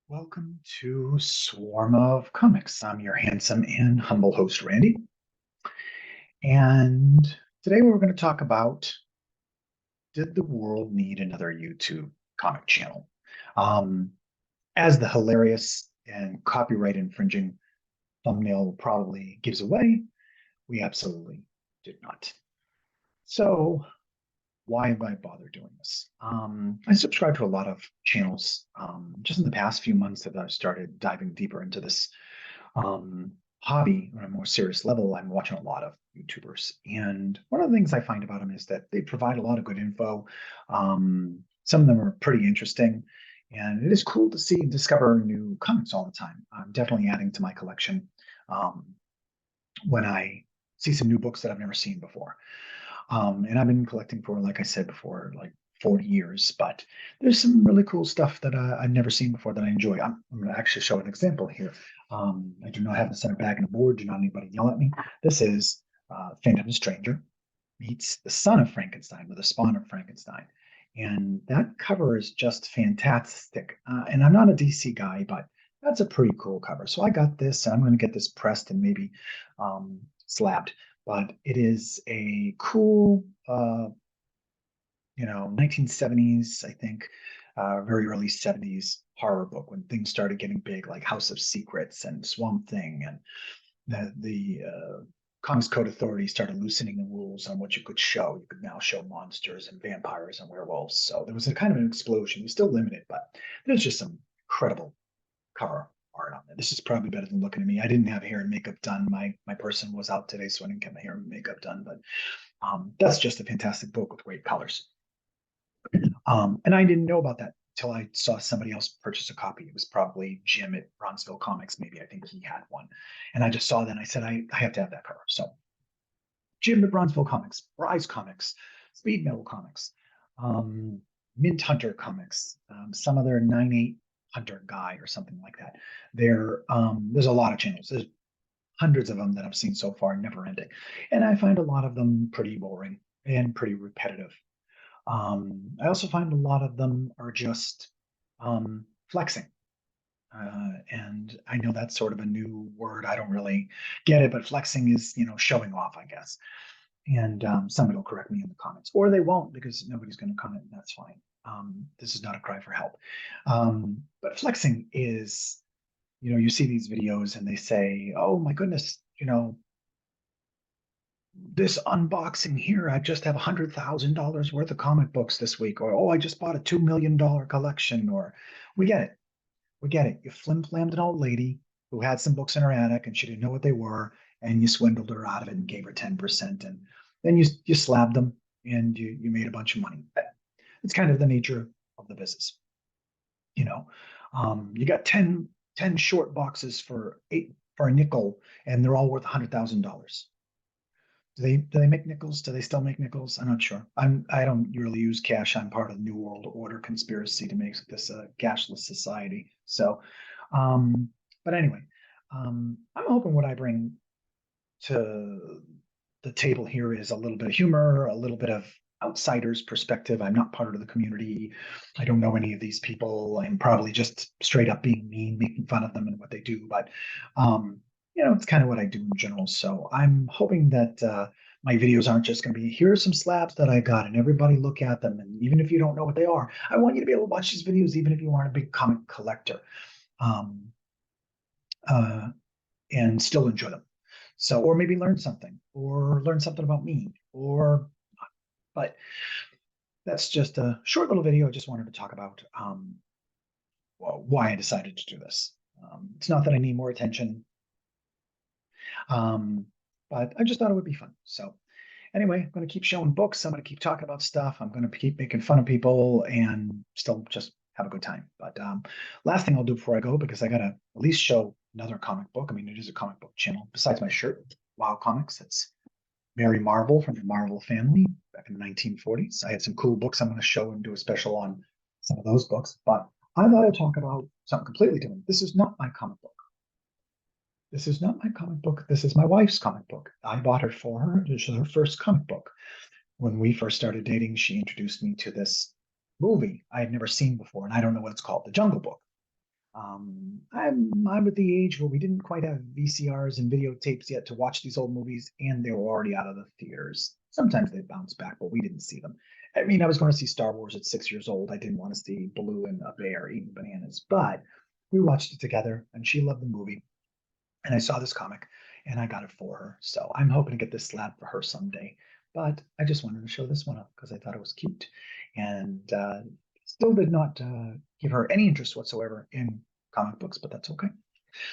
Welcome to Swarm of Comics. I'm your handsome and humble host, Randy. And today we're going to talk about, did the world need another YouTube comic channel? Um, as the hilarious and copyright infringing thumbnail probably gives away, we absolutely did not. So why am I bother doing this? I subscribe to a lot of channels. Just in the past few months that I've started diving deeper into this hobby on a more serious level, I'm watching a lot of YouTubers. And one of the things I find about them is that they provide a lot of good info. Some of them are pretty interesting. And it is cool to see and discover new comics all the time. I'm definitely adding to my collection um, when I see some new books that I've never seen before. And I've been collecting for, like I said before, like 40 years, but there's some really cool stuff that I've never seen before that I enjoy. I'm going to actually show an example here. I do not have the center bag and a board. Do not anybody yell at me. This is Phantom Stranger meets the son of Frankenstein with the spawn of Frankenstein. And that cover is just fantastic. And I'm not a DC guy, but that's a pretty cool cover. So I got this, and I'm going to get this pressed and maybe slabbed. But it is a cool, 1970s, I think, very early 70s horror book when things started getting big, like House of Secrets and Swamp Thing, and the Comics Code Authority started loosening the rules on what you could show. You could now show monsters and vampires and werewolves. So there was a kind of an explosion. It was still limited, but there's just some incredible cover art on there. This is probably better than looking at me. I didn't have hair and makeup done. My person was out today, so I didn't get my hair and makeup done. But that's just a fantastic book with great colors. And I didn't know about that until I saw somebody else purchase a copy. It was probably Jim at Bronzeville Comics. Maybe I think he had one. And I just saw that and I said, I have to have that cover. So Jim at Bronzeville Comics, Rise Comics, Speed Metal Comics, um, Mint Hunter Comics, some other 9/8 Hunter guy or something like that. There's a lot of channels. There's hundreds of them that I've seen so far, never ending. And I find a lot of them pretty boring and pretty repetitive. I also find a lot of them are just flexing. And I know that's sort of a new word. I don't really get it, but flexing is, showing off, I guess. And somebody will correct me in the comments, or they won't because nobody's going to comment, and that's fine. This is not a cry for help. But flexing is, you see these videos and they say, oh my goodness, this unboxing here, I just have $100,000 worth of comic books this week, or oh, I just bought a $2 million collection, or we get it. We get it. You flim-flammed an old lady who had some books in her attic and she didn't know what they were, and you swindled her out of it and gave her 10%. And then you slabbed them and you made a bunch of money. It's kind of the nature of the business. You know, you got 10 short boxes for a nickel, and they're all worth $100,000. Do they make nickels? Do they still make nickels? I'm not sure. I don't really use cash. I'm part of the New World Order conspiracy to make this a cashless society. So, um, but anyway, I'm hoping what I bring to the table here is a little bit of humor, a little bit of outsider's perspective. I'm not part of the community. I don't know any of these people. I'm probably just straight up being mean, making fun of them and what they do. But it's kind of what I do in general. So I'm hoping that my videos aren't just going to be, here are some slabs that I got, and everybody look at them. And even if you don't know what they are, I want you to be able to watch these videos, even if you aren't a big comic collector, um, uh, and still enjoy them. So, or maybe learn something, or learn something about me, but that's just a short little video. I just wanted to talk about why I decided to do this. It's not that I need more attention. Um, but I just thought it would be fun. So anyway, I'm going to keep showing books. I'm going to keep talking about stuff. I'm going to keep making fun of people and still just have a good time. But last thing I'll do before I go, because I got to at least show another comic book. I mean, it is a comic book channel. Besides my shirt, Wow Comics, it's Mary Marvel from the Marvel family back in the 1940s. I had some cool books I'm going to show and do a special on some of those books. But I thought I'd talk about something completely different. This is not my comic book. This is not my comic book. This is my wife's comic book. I bought it for her. This is her first comic book. When we first started dating, she introduced me to this movie I had never seen before, and I don't know what it's called, The Jungle Book. I'm at the age where we didn't quite have VCRs and videotapes yet to watch these old movies, and they were already out of the theaters. Sometimes they bounce back, but we didn't see them. I mean, I was going to see Star Wars at 6 years old. I didn't want to see Baloo and a bear eating bananas, but we watched it together, and she loved the movie. And I saw this comic, and I got it for her. So I'm hoping to get this slab for her someday. But I just wanted to show this one up because I thought it was cute, and still did not give her any interest whatsoever in comic books, but that's okay.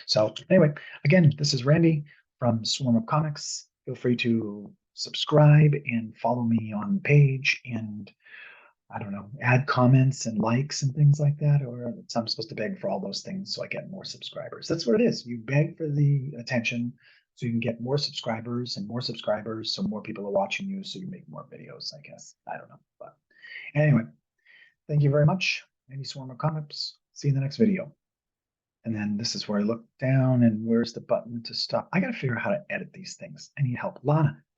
So anyway, again, this is Randy from Swarm of Comics. Feel free to subscribe and follow me on the page, and I don't know, add comments and likes and things like that, or so I'm supposed to beg for all those things so I get more subscribers. That's what it is. You beg for the attention so you can get more subscribers and more subscribers, so more people are watching you, so you make more videos, I guess. I don't know. But anyway, thank you very much. Any Swarm of Comics. See you in the next video. And then this is where I look down, and where's the button to stop? I got to figure out how to edit these things. I need help. Lana,